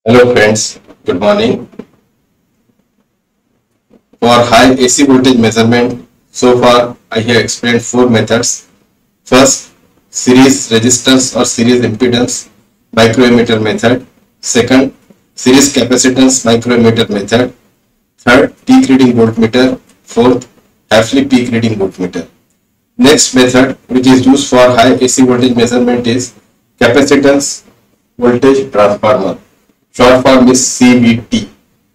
Hello friends, good morning. For high AC voltage measurement, so far I have explained four methods. First, series resistance or series impedance microammeter method. Second, series capacitance microammeter method. Third, peak reading voltmeter. Fourth, half-Lee peak reading voltmeter. Next method which is used for high AC voltage measurement is capacitance voltage transformer. Short form is CVT,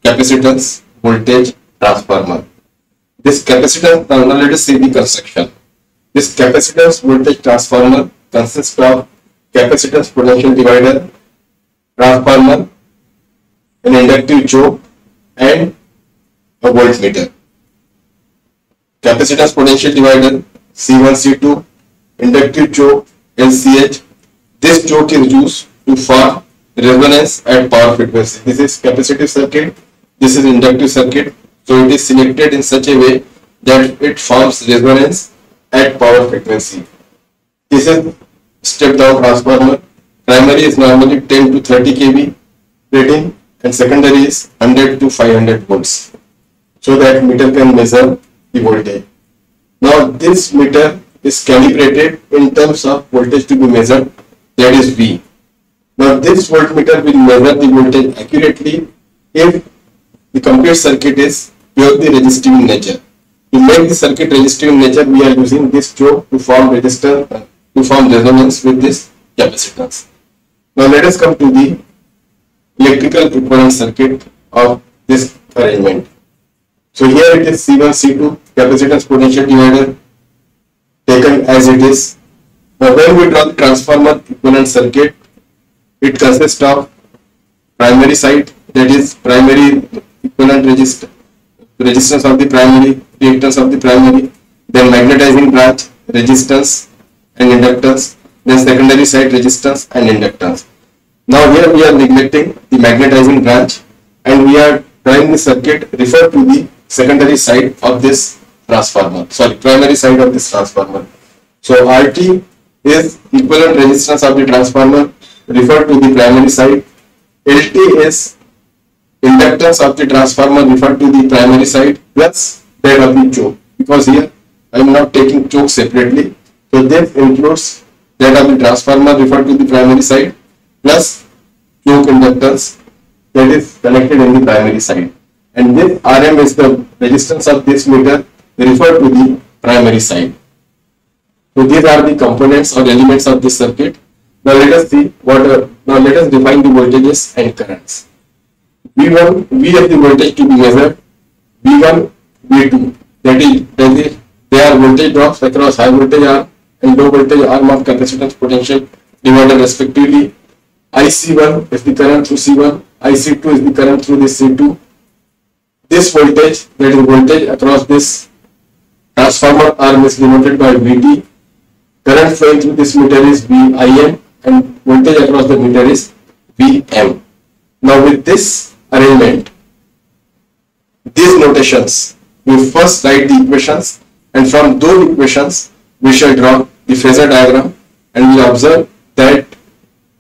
capacitance voltage transformer. This capacitance, now let us see the construction. This capacitance voltage transformer consists of capacitance potential divider, transformer, an inductive choke, and a voltmeter. Capacitance potential divider C1, C2, inductive choke LCH. This choke is used to form resonance at power frequency. This is capacitive circuit, this is inductive circuit. So it is selected in such a way that it forms resonance at power frequency. This is step down transformer. Primary is normally 10 to 30 kV rating and secondary is 100 to 500 volts. So that meter can measure the voltage. Now this meter is calibrated in terms of voltage to be measured, that is V. Now this voltmeter will measure the voltage accurately if the complete circuit is purely resistive in nature. To make the circuit resistive in nature, we are using this choke to form resistance, to form resonance with this capacitance. Now let us come to the electrical equivalent circuit of this arrangement. So here it is C1, C2, capacitance potential divider taken as it is. Now when we draw the transformer equivalent circuit, it consists of primary side, that is primary equivalent resistance of the primary, reactance of the primary, then magnetizing branch, resistance and inductance, then secondary side resistance and inductance. Now here we are neglecting the magnetizing branch and we are drawing the circuit refer to the secondary side of this transformer, primary side of this transformer. So RT is equivalent resistance of the transformer referred to the primary side. LT is inductance of the transformer referred to the primary side plus that of the choke, because here I am not taking choke separately. So this includes that of the transformer referred to the primary side plus choke inductance that is connected in the primary side. And this Rm is the resistance of this meter referred to the primary side. So these are the components or elements of this circuit. Now let us see now let us define the voltages and currents. V1, V of the voltage to be measured, V1, V2, that is they are voltage drops across high voltage arm and low voltage arm of capacitance potential divider respectively. IC1 is the current through C1, IC2 is the current through this C2. This voltage, that is voltage across this transformer arm, is denoted by VT. Current flowing through this meter is VIM and voltage across the meter is VM. Now with this arrangement, these notations, we first write the equations and from those equations we shall draw the phasor diagram and we observe that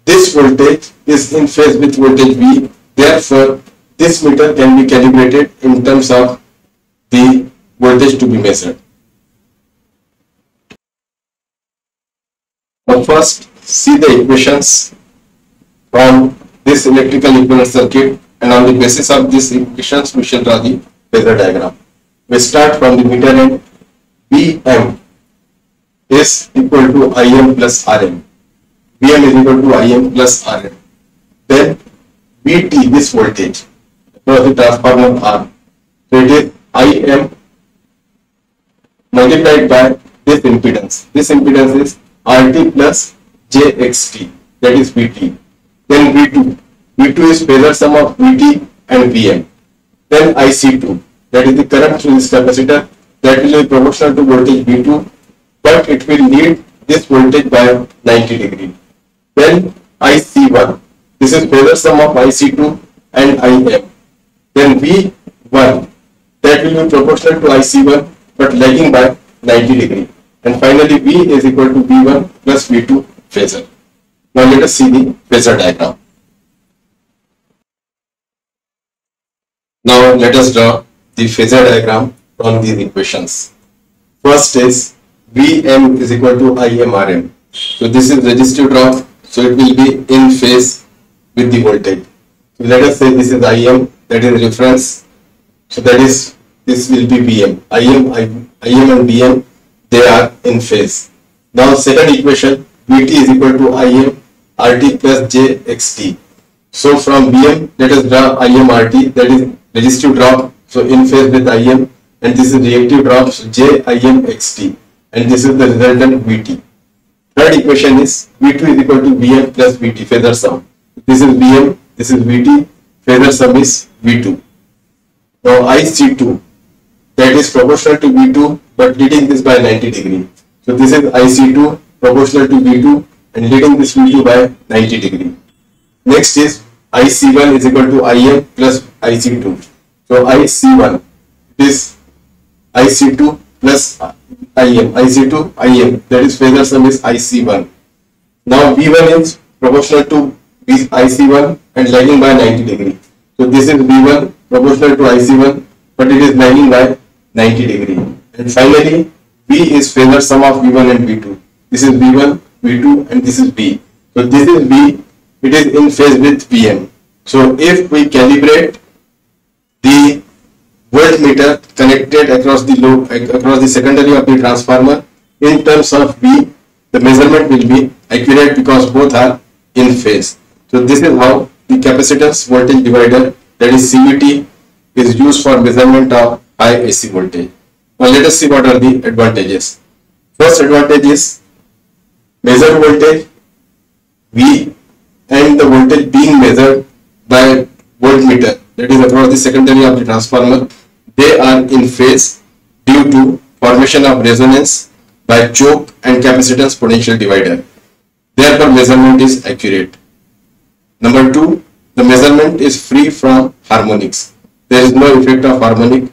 this voltage is in phase with voltage V. Therefore, this meter can be calibrated in terms of the voltage to be measured. Now first see the equations from this electrical equivalent circuit and on the basis of these equations we shall draw the phasor diagram. We start from the meter end. Vm is equal to Im plus Rm. Vm is equal to Im plus Rm. Then Vt, this voltage across the transformer arm, so it is Im multiplied by this impedance. This impedance is RT plus JXT, that is Vt. Then V2. V2 is phasor sum of Vt and Vm. Then IC2, that is the current through this capacitor, that will be proportional to voltage V2, but it will lead this voltage by 90 degree. Then IC1, this is phasor sum of IC2 and Im. Then V1, that will be proportional to IC1 but lagging by 90 degree. And finally V is equal to V1 plus V2 phasor. Now let us see the phasor diagram. Now let us draw the phasor diagram on these equations. First is Vm is equal to Imrm. So this is resistive drop, so it will be in phase with the voltage. So let us say this is Im, that is reference. So that is, this will be Vm. Im and Vm, they are in phase. Now second equation, Vt is equal to Im Rt plus J xt. So from Vm, let us draw Im Rt, that is resistive drop, so in phase with Im, and this is reactive drop, so J Im xt, and this is the resultant Vt. Third equation is V2 is equal to Vm plus Vt, phasor sum. This is Vm, this is Vt, phasor sum is V2. Now IC2, that is proportional to V2 but leading this by 90 degree. So this is IC2 proportional to V2 and leading this V2 by 90 degree. Next is IC1 is equal to Im plus IC2. So IC1 is IC2 plus Im, IC2 Im, that is phasor sum is IC1. Now V1 is proportional to IC1 and lagging by 90 degree. So this is V1 proportional to IC1 but it is lagging by 90 degree. And finally V is phasor sum of V1 and V2. This is V1, V2 and this is V. So this is V, it is in phase with Vm. So if we calibrate the voltmeter connected across the load, across the secondary of the transformer in terms of V, the measurement will be accurate because both are in phase. So this is how the capacitance voltage divider, that is CVT, is used for measurement of high AC voltage. Now let us see what are the advantages. First advantage is measured voltage V and the voltage being measured by voltmeter, that is across the secondary of the transformer, they are in phase due to formation of resonance by choke and capacitance potential divider. Therefore measurement is accurate. Number 2, the measurement is free from harmonics. There is no effect of harmonic,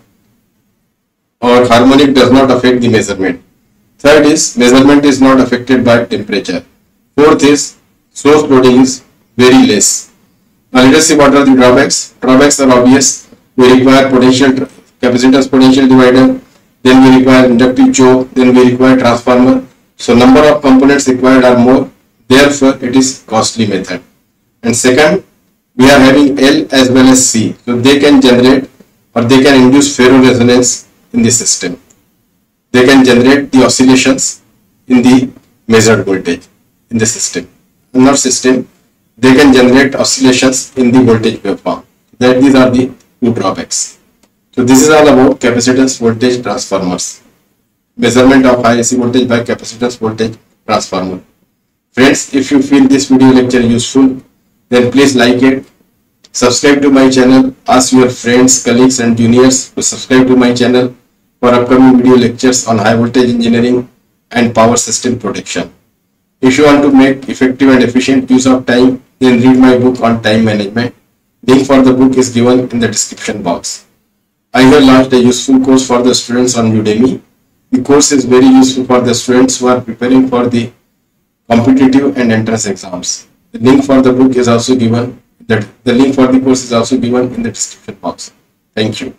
or harmonic does not affect the measurement. Third is measurement is not affected by temperature. Fourth is source loading is very less. Now let us see what are the drawbacks. Drawbacks are obvious. We require capacitance potential divider, then we require inductive choke, then we require transformer. So number of components required are more, therefore it is costly method. And second, we are having L as well as C. So they can generate or they can induce ferro resonance in the system. They can generate the oscillations in the measured voltage in the system. In our system, they can generate oscillations in the voltage waveform. These are the two drawbacks. So this is all about capacitance voltage transformers. Measurement of high AC voltage by capacitance voltage transformer. Friends, if you feel this video lecture useful, then please like it, subscribe to my channel, ask your friends, colleagues and juniors to subscribe to my channel for upcoming video lectures on high voltage engineering and power system protection. If you want to make effective and efficient use of time, then read my book on time management. Link for the book is given in the description box. I have launched a useful course for the students on UDEMY. The course is very useful for the students who are preparing for the competitive and entrance exams. The link for the book is also given, the link for the course is also given in the description box. Thank you.